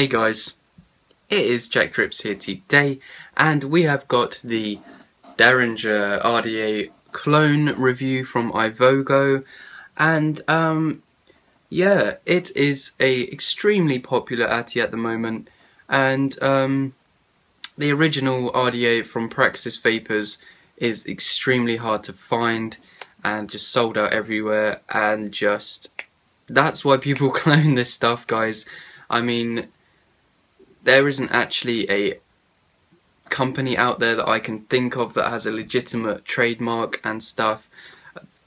Hey guys, it is Jackdrips here today, and we have got the Derringer RDA clone review from IVOGO, and yeah, it is a extremely popular ATI at the moment, and the original RDA from Praxis Vapors is extremely hard to find and just sold out everywhere, and just that's why people clone this stuff, guys. I mean, there isn't actually a company out there that I can think of that has a legitimate trademark and stuff.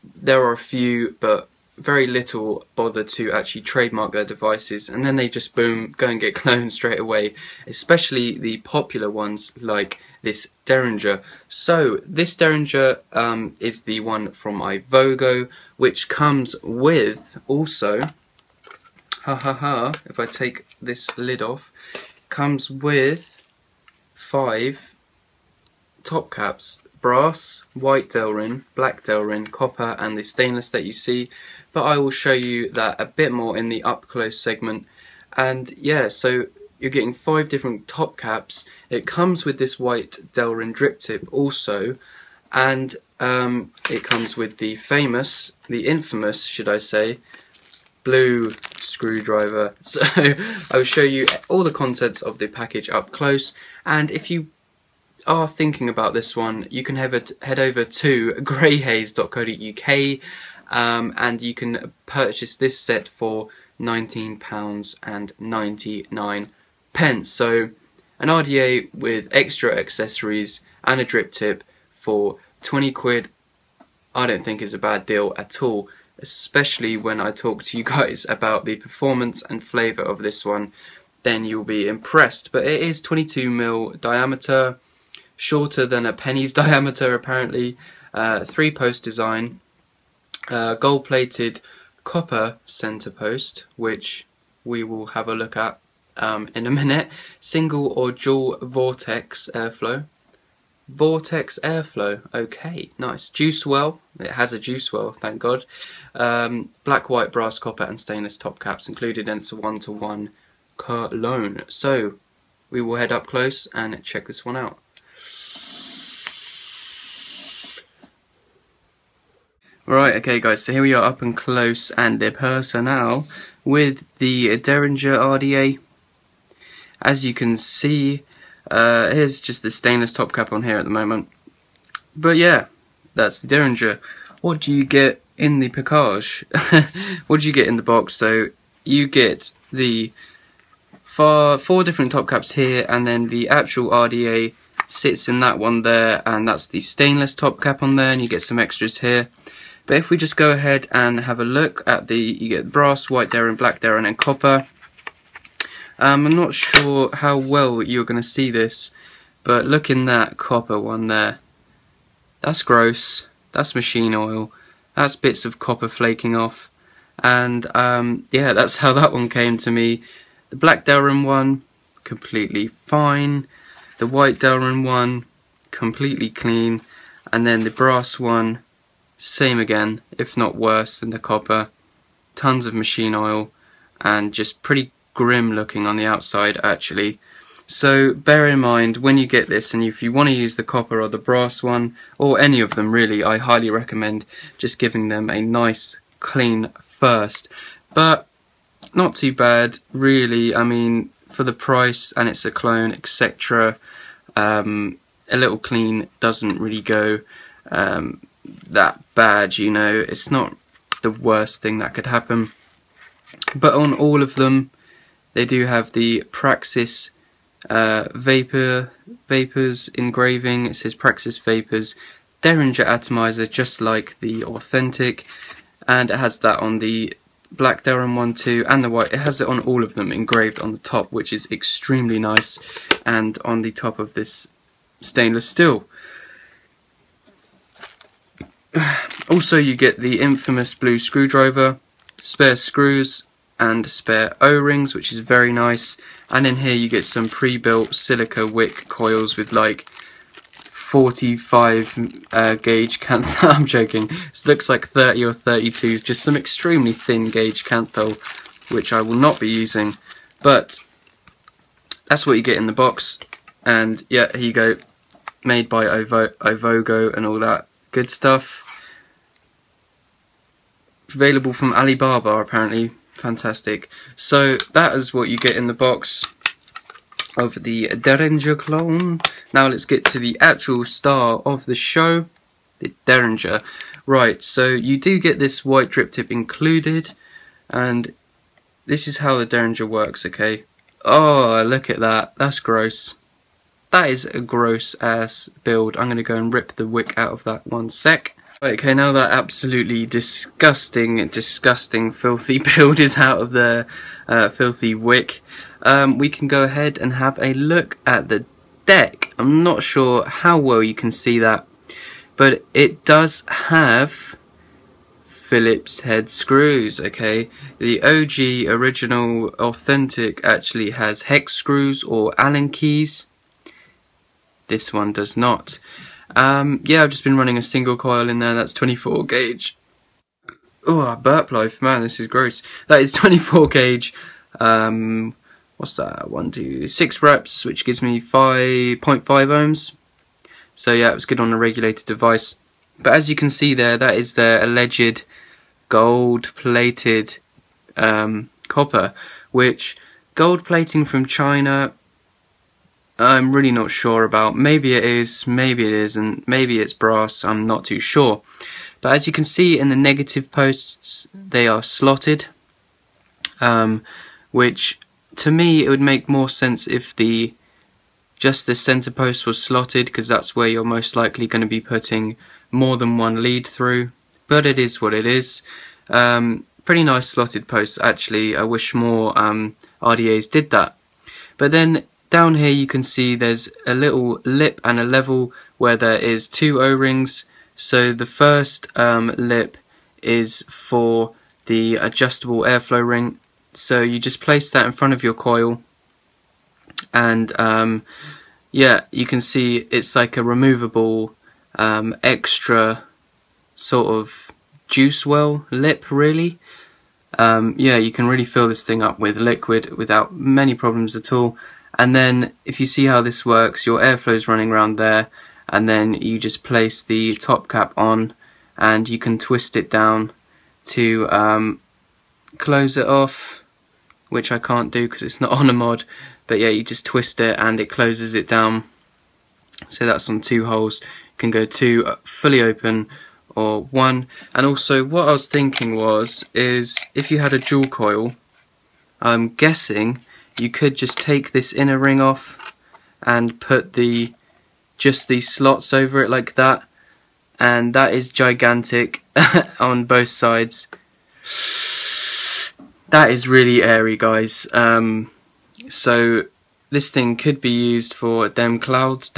There are a few, but very little bother to actually trademark their devices, and then they just boom, go and get cloned straight away, especially the popular ones like this Derringer. So this Derringer is the one from IVOGO, which comes with also, if I take this lid off, comes with 5 top caps: brass, white Delrin, black Delrin, copper, and the stainless that you see. But I will show you that a bit more in the up close segment. And yeah, so you're getting 5 different top caps. It comes with this white Delrin drip tip also, and it comes with the infamous, should I say, blue screwdriver. So I will show you all the contents of the package up close, and if you are thinking about this one, you can head over to greyhaze.co.uk, and you can purchase this set for £19.99. So an RDA with extra accessories and a drip tip for 20 quid, I don't think is a bad deal at all, especially when I talk to you guys about the performance and flavour of this one. Then you'll be impressed. But it is 22mm diameter, shorter than a penny's diameter apparently, 3-post design, gold plated copper centre post, which we will have a look at in a minute, single or dual vortex airflow. Okay, nice. Juice well, it has a juice well, thank God. Black, white, brass, copper and stainless top caps included, and it's a 1-to-1 clone. So we will head up close and check this one out. Right, okay guys, so here we are up and close and the personnel with the Derringer RDA. As you can see, here's just the stainless top cap on here at the moment. But yeah, that's the Derringer. What do you get in the package? What do you get in the box? So you get the 4 different top caps here, and then the actual RDA sits in that one there, and that's the stainless top cap on there, and you get some extras here. But if we just go ahead and have a look at you get brass, white Derrin, black Derrin and copper. I'm not sure how well you're going to see this, but look in that copper one there. That's gross, that's machine oil, that's bits of copper flaking off, and yeah, that's how that one came to me. The black Delrin one, completely fine. The white Delrin one, completely clean. And then the brass one, same again, if not worse than the copper. Tons of machine oil, and just pretty grim looking on the outside actually. So bear in mind when you get this, and if you want to use the copper or the brass one, or any of them really, I highly recommend just giving them a nice clean first. But not too bad really, I mean, for the price, and it's a clone, etc. A little clean doesn't really go that bad, you know. It's not the worst thing that could happen. But on all of them, they do have the Praxis Vapors engraving. It says Praxis Vapors Derringer atomizer, just like the authentic, and it has that on the black Delrin one too, and the white. It has it on all of them engraved on the top, which is extremely nice, and on the top of this stainless steel. Also you get the infamous blue screwdriver, spare screws and spare O-rings, which is very nice. And in here you get some pre-built silica wick coils with like 45 gauge canthal. I'm joking, it looks like 30 or 32, just some extremely thin gauge canthal, which I will not be using. But that's what you get in the box. And yeah, here you go, made by IVOGO and all that good stuff. Available from Alibaba apparently. Fantastic. So that is what you get in the box of the Derringer clone. Now let's get to the actual star of the show, the Derringer. Right, so you do get this white drip tip included, and this is how the Derringer works, okay? Oh, look at that. That's gross. That is a gross ass build. I'm going to go and rip the wick out of that one sec. Right, okay, now that absolutely disgusting, filthy build is out of the filthy wick, we can go ahead and have a look at the deck. I'm not sure how well you can see that, but it does have Phillips head screws, okay? The OG, original, authentic actually has hex screws or Allen keys. This one does not. Yeah, I've just been running a single coil in there. That's 24 gauge. Oh, burp life, man, this is gross. That is 24 gauge. What's that? 6 reps, which gives me 5.5 ohms. So yeah, it was good on a regulated device. But as you can see there, that is their alleged gold-plated copper, which gold plating from China, I'm really not sure about. Maybe it is, maybe it isn't, maybe it's brass, I'm not too sure. But as you can see in the negative posts, they are slotted, which to me it would make more sense if just the center post was slotted, because that's where you're most likely going to be putting more than one lead through. But it is what it is. Pretty nice slotted posts actually. I wish more RDAs did that. But then down here you can see there's a little lip and a level where there is 2 O-rings. So the first lip is for the adjustable airflow ring. So you just place that in front of your coil, and yeah, you can see it's like a removable extra sort of juice well lip, really. Yeah, you can really fill this thing up with liquid without many problems at all. And then if you see how this works, your airflow is running around there, and then you just place the top cap on, and you can twist it down to close it off, which I can't do because it's not on a mod. But yeah, you just twist it and it closes it down. So that's on 2 holes. You can go 2 fully open or 1. And also what I was thinking is if you had a dual coil, I'm guessing you could just take this inner ring off and put just these slots over it like that, and that is gigantic on both sides. That is really airy, guys. So this thing could be used for them clouds,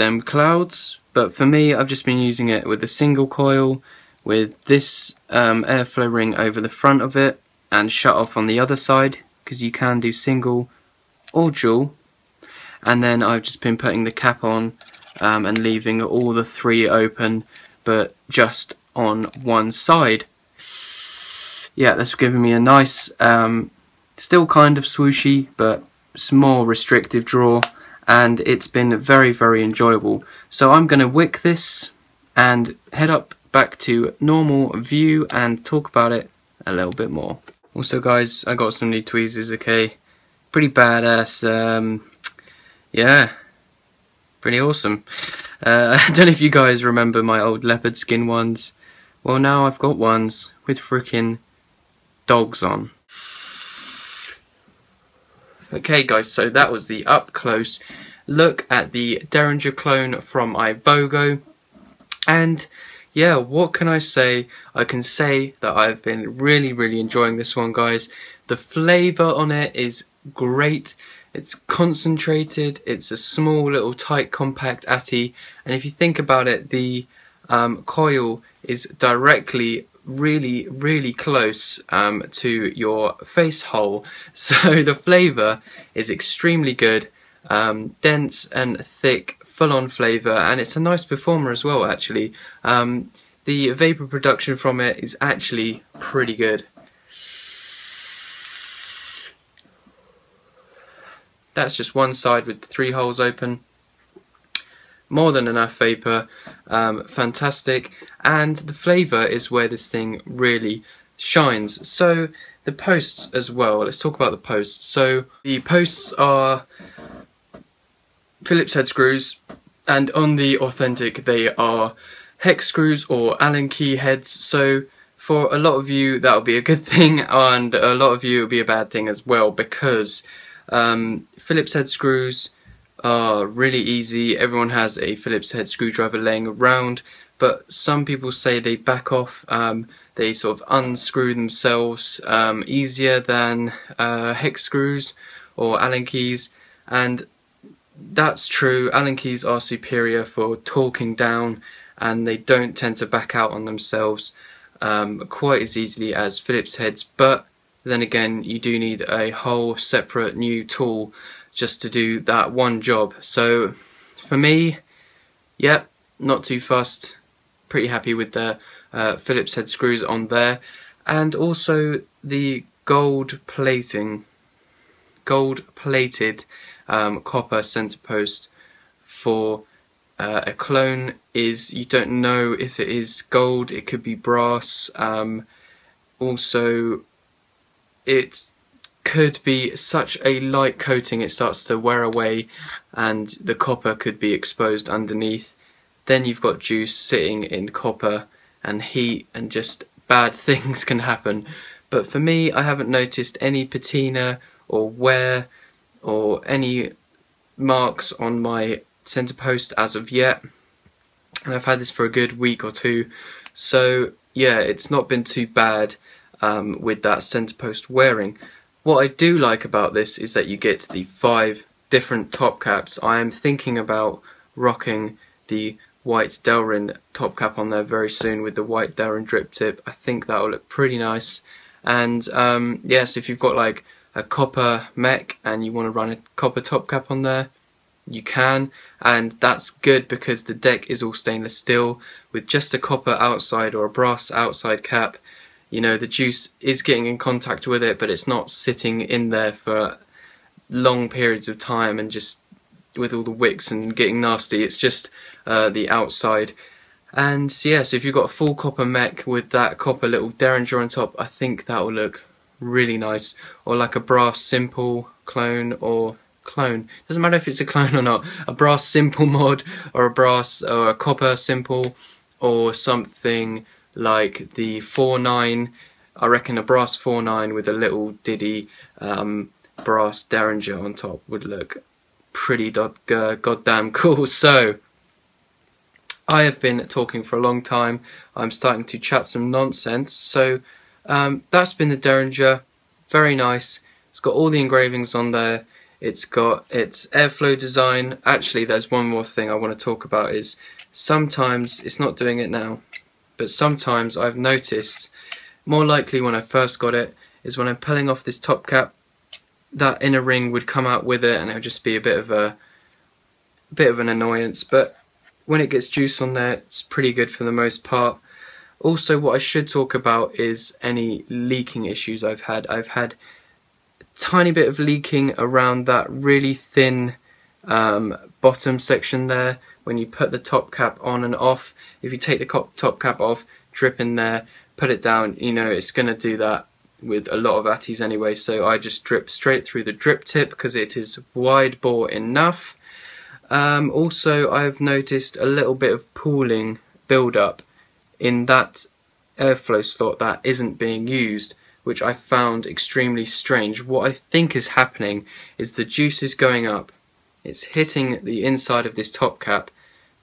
but for me I've just been using it with a single coil with this airflow ring over the front of it and shut off on the other side, because you can do single or dual. And then I've just been putting the cap on and leaving all the 3 open, but just on one side. Yeah, that's giving me a nice, still kind of swooshy, but more restrictive draw, and it's been very, very enjoyable. So I'm going to wick this and head up back to normal view and talk about it a little bit more. Also guys, I got some new tweezers, okay? Pretty badass, yeah, pretty awesome. I don't know if you guys remember my old leopard skin ones. Well, now I've got ones with frickin' dogs on. Okay guys, so that was the up close look at the Derringer clone from IVOGO, and yeah, what can I say? I can say that I've been really enjoying this one, guys. The flavour on it is great. It's concentrated, it's a small little tight compact atty, and if you think about it, the coil is directly really close to your face hole, so the flavour is extremely good, dense and thick, full-on flavour, and it's a nice performer as well actually. The vapour production from it is actually pretty good. That's just one side with the 3 holes open. More than enough vapor, fantastic, and the flavour is where this thing really shines. So the posts as well, let's talk about the posts. So the posts are Phillips head screws, and on the Authentic they are hex screws or Allen key heads. So for a lot of you that'll be a good thing, and a lot of you it'll be a bad thing as well, because Phillips head screws are really easy. Everyone has a Phillips head screwdriver laying around, but some people say they back off, they sort of unscrew themselves easier than hex screws or Allen keys, and that's true. Allen keys are superior for torquing down, and they don't tend to back out on themselves quite as easily as Phillips heads, but then again you do need a whole separate new tool just to do that one job. So for me, yep, not too fussed, pretty happy with the Phillips head screws on there, and also the gold plated copper center post for a clone is, you don't know if it is gold, it could be brass, also it could be such a light coating it starts to wear away and the copper could be exposed underneath. Then you've got juice sitting in copper and heat, and just bad things can happen. But for me, I haven't noticed any patina or wear or any marks on my center post as of yet, and I've had this for a good week or two, so yeah, it's not been too bad with that center post wearing. What I do like about this is that you get the 5 different top caps. I am thinking about rocking the white Delrin top cap on there very soon with the white Delrin drip tip. I think that will look pretty nice. And yes, if you've got like a copper mech and you want to run a copper top cap on there, you can, and that's good because the deck is all stainless steel with just a copper outside or a brass outside cap. You know, the juice is getting in contact with it, but it's not sitting in there for long periods of time and just with all the wicks and getting nasty. It's just the outside. And so yes, if you've got a full copper mech with that copper little Derringer on top, I think that will look really nice. Or like a brass simple clone, or clone, doesn't matter if it's a clone or not, a brass simple mod or a brass or a copper simple, or something like the 4.9, I reckon a brass 4.9 with a little diddy brass Derringer on top would look pretty goddamn cool. So I have been talking for a long time, I'm starting to chat some nonsense, so that's been the Derringer. Very nice, it's got all the engravings on there, it's got its airflow design. Actually, there's one more thing I want to talk about, is sometimes, it's not doing it now, but sometimes I've noticed, more likely when I first got it, is when I'm pulling off this top cap, that inner ring would come out with it and it would just be a bit of an annoyance. But when it gets juice on there, it's pretty good for the most part. Also, what I should talk about is any leaking issues I've had. I've had a tiny bit of leaking around that really thin bottom section there. When you put the top cap on and off, if you take the top cap off, drip in there, put it down, you know it's going to do that with a lot of Atties anyway, so I just drip straight through the drip tip because it is wide bore enough. Also, I've noticed a little bit of pooling build up in that airflow slot that isn't being used, which I found extremely strange. What I think is happening is the juice is going up, it's hitting the inside of this top cap,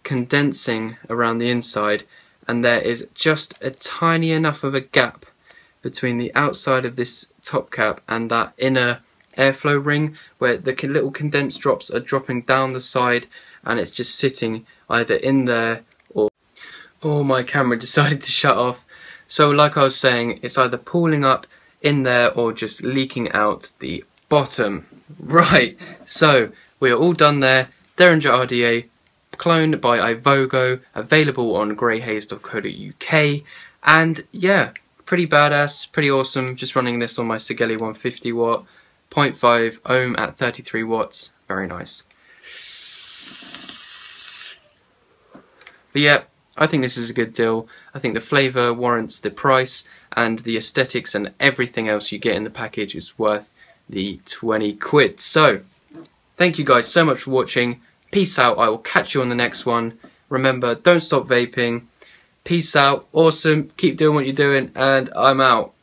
condensing around the inside, and there is just a tiny enough of a gap between the outside of this top cap and that inner airflow ring where the little condensed drops are dropping down the side, and it's just sitting either in there or my camera decided to shut off. So like I was saying, it's either pooling up in there or just leaking out the bottom. Right, so we are all done there. Derringer RDA, cloned by IVOGO, available on greyhaze.co.uk, and yeah, pretty badass, pretty awesome. Just running this on my Sigeli 150 watt, 0.5 ohm at 33 watts. Very nice. But yeah, I think this is a good deal. I think the flavour warrants the price, and the aesthetics and everything else you get in the package is worth the 20 quid. So, thank you guys so much for watching. Peace out. I will catch you on the next one. Remember, don't stop vaping. Peace out. Awesome. Keep doing what you're doing, and I'm out.